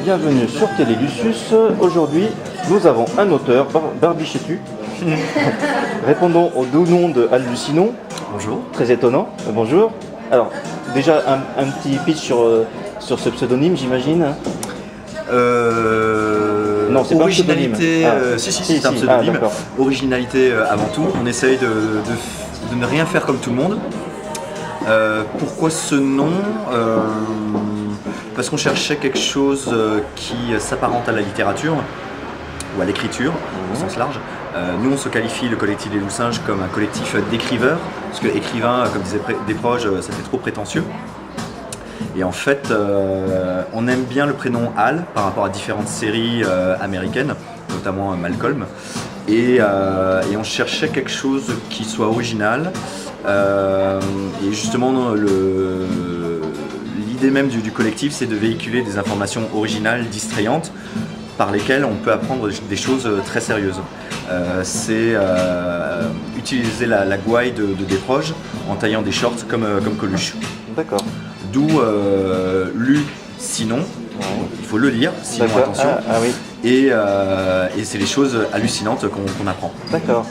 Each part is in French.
bienvenue sur Télé Lucius. Aujourd'hui, nous avons un auteur, Barbichetu, répondant au doux nom de Hallucinons. Bonjour. Très étonnant. Bonjour. Alors, déjà un petit pitch sur ce pseudonyme, j'imagine. Non, c'est originalité, pas un pseudonyme. si, c'est un pseudonyme. Ah, originalité avant tout. On essaye de ne rien faire comme tout le monde. Pourquoi ce nom Parce qu'on cherchait quelque chose qui s'apparente à la littérature ou à l'écriture au sens large. Nous, on se qualifie, le collectif des Loups-Singes, comme un collectif d'écriveurs, parce que écrivain, comme disait Desproges, ça fait trop prétentieux. Et en fait, on aime bien le prénom Hal par rapport à différentes séries américaines, notamment Malcolm. Et on cherchait quelque chose qui soit original. Et justement, l'idée même du collectif, c'est de véhiculer des informations originales, distrayantes, par lesquelles on peut apprendre des choses très sérieuses. C'est utiliser la gouaille de Desproges en taillant des shorts comme Coluche. D'accord. D'où lu sinon, il faut le lire, sinon attention. Oui. Et c'est les choses hallucinantes qu'on apprend. D'accord.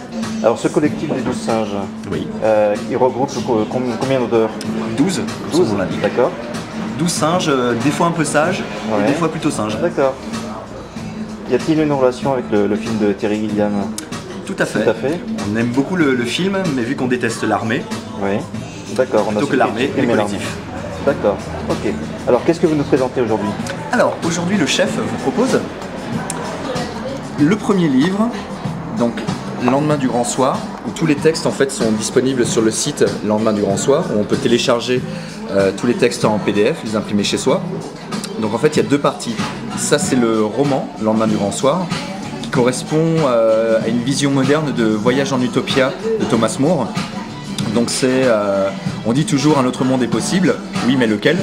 Alors ce collectif des 12 singes, Oui. Il regroupe combien d'auteurs? 12, 12, on l'a dit. D'accord. 12 singes, des fois un peu sages, Ouais. et des fois plutôt singes. D'accord. Y a-t-il une relation avec le film de Terry Gilliam? Tout à fait. Tout à fait. On aime beaucoup le film, mais vu qu'on déteste l'armée, Oui. D'accord. plutôt que l'armée, les collectifs. D'accord. Ok. Alors qu'est-ce que vous nous présentez aujourd'hui? Alors aujourd'hui, le chef vous propose le premier livre, donc Lendemain du Grand Soir, où tous les textes en fait sont disponibles sur le site Lendemain du Grand Soir, où on peut télécharger tous les textes en PDF, les imprimer chez soi. Donc en fait, il y a deux parties. Ça, c'est le roman Lendemain du Grand Soir, qui correspond à une vision moderne de Voyage en Utopia de Thomas More. Donc on dit toujours un autre monde est possible, oui mais lequel?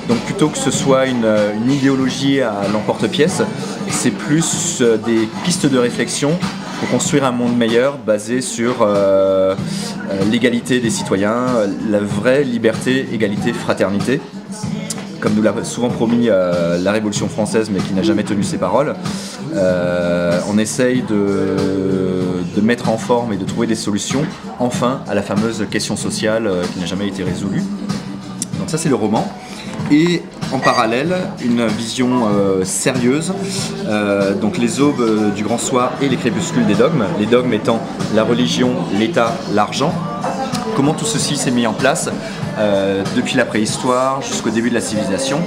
Donc plutôt que ce soit une idéologie à l'emporte-pièce, c'est plus des pistes de réflexion pour construire un monde meilleur basé sur l'égalité des citoyens, la vraie liberté, égalité, fraternité. Comme nous l'a souvent promis la Révolution française, mais qui n'a jamais tenu ses paroles, on essaye de mettre en forme et de trouver des solutions, enfin, à la fameuse question sociale qui n'a jamais été résolue. Donc ça, c'est le roman. Et en parallèle, une vision sérieuse, donc les aubes du grand soir et les crépuscules des dogmes, les dogmes étant la religion, l'État, l'argent. Comment tout ceci s'est mis en place depuis la préhistoire jusqu'au début de la civilisation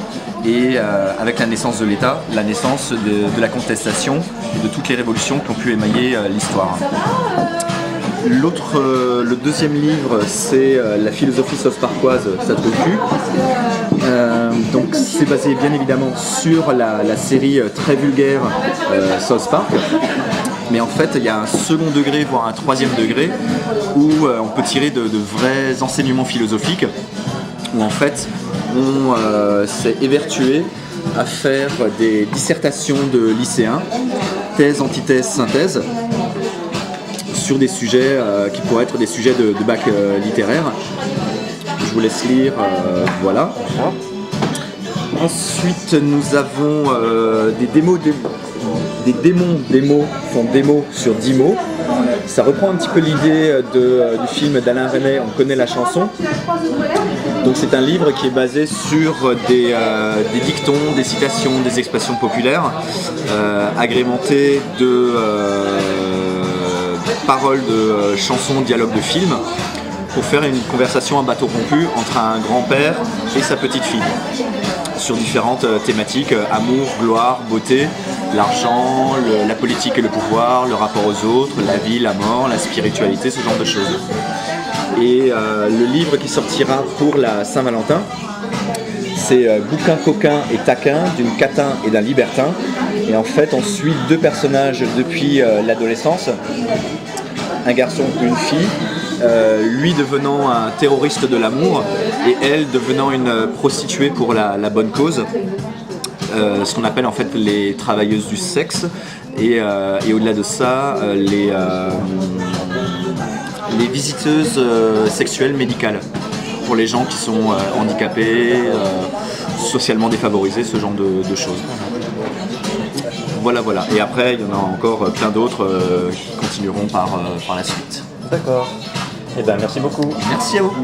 et avec la naissance de l'État, la naissance de la contestation et de toutes les révolutions qui ont pu émailler l'histoire. Le deuxième livre, c'est La philosophie sausparkoise, ça te cul. Donc c'est basé bien évidemment sur la série très vulgaire South Park. Mais en fait, il y a un second degré, voire un troisième degré, où on peut tirer de vrais enseignements philosophiques, où en fait, on s'est évertué à faire des dissertations de lycéens, thèse, antithèse, synthèse, sur des sujets qui pourraient être des sujets de bac littéraire. Je vous laisse lire, voilà. Ensuite, nous avons des démos font démo sur 10 mots. Ça reprend un petit peu l'idée du film d'Alain Resnais, On connaît la chanson. Donc c'est un livre qui est basé sur des dictons, des citations, des expressions populaires, agrémentés de paroles de chansons, dialogues de films, pour faire une conversation à bateau rompu entre un grand-père et sa petite fille, sur différentes thématiques, amour, gloire, beauté, l'argent, la politique et le pouvoir, le rapport aux autres, la vie, la mort, la spiritualité, ce genre de choses. Et le livre qui sortira pour la Saint-Valentin, c'est Bouquin, coquin et taquin, d'une catin et d'un libertin. Et en fait, on suit deux personnages depuis l'adolescence, un garçon et une fille, lui devenant un terroriste de l'amour et elle devenant une prostituée pour la bonne cause, ce qu'on appelle en fait les travailleuses du sexe, et au-delà de ça, les visiteuses sexuelles médicales. pour les gens qui sont handicapés, socialement défavorisés, ce genre de choses. Voilà. Et après, il y en a encore plein d'autres qui continueront par la suite. D'accord. Eh ben, merci beaucoup. Merci à vous.